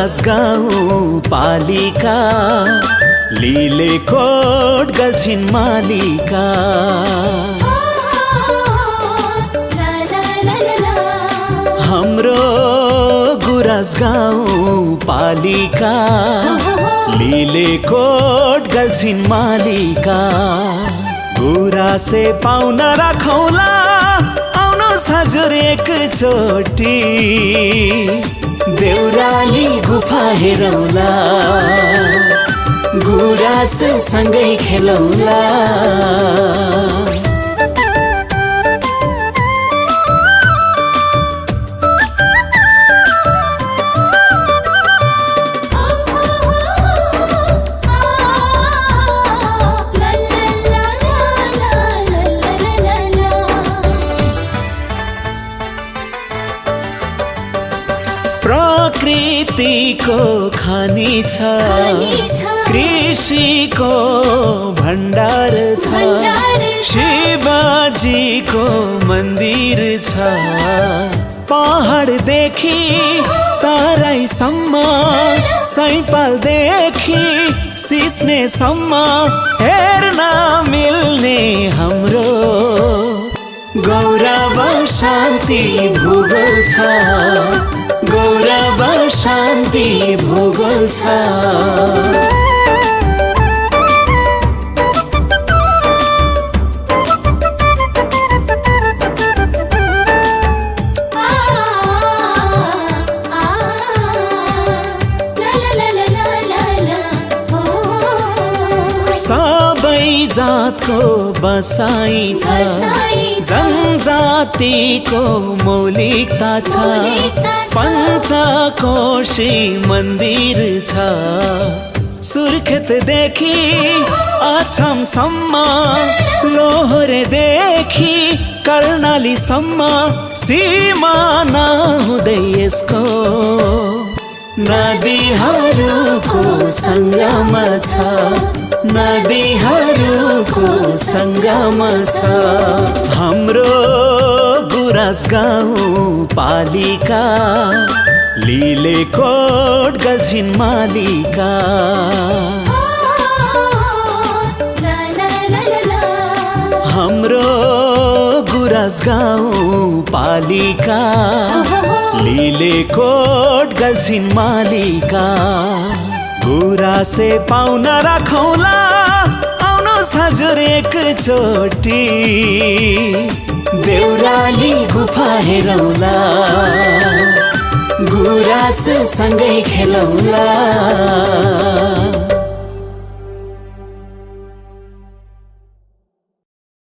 गुराँस गाउँ पालिका लिलेकोट गल्छिन् मालिका हाम्रो गुराँस गाउँ पालिका लिलेकोट गल्छिन् मालिका गुराँसे पाउन राखौँला आउनुहोस् हजुर एकचोटि देउराली गुफा हेरौँला गुराँस सँगै खेलौँला प्रकृतिको खानी छ कृषिको भण्डार छ शिवजीको मन्दिर छ पहाडदेखि तराईसम्म सैपालदेखि सिस्नेसम्म हेर्न मिल्ने हाम्रो गौरव शान्ति भूगोल छ गौरव शान्ति भूगोल छ सबै जातको बसाइ छ जनजातिको मौलिकता छ पञ्चकोशी मन्दिर छ सुर्खेतदेखि अछामसम्म लोहोरेदेखि कर्णालीसम्म सिमाना हुँदै यसको नदीहरूको सङ्गम छ नदीहरूको सङ्गम छ हाम्रो गुराँस गाउँ पालिका लिलेकोट गल्छिन् मालिका हाम्रो गुराँस गाउँ पालिका लिलेकोट गल्छिन् मालिका गुराँसे पाउन राखौँला आउनुहोस् हजुर एकचोटि देउराली गुफा हेरौँला गुराँस सँगै खेलौँला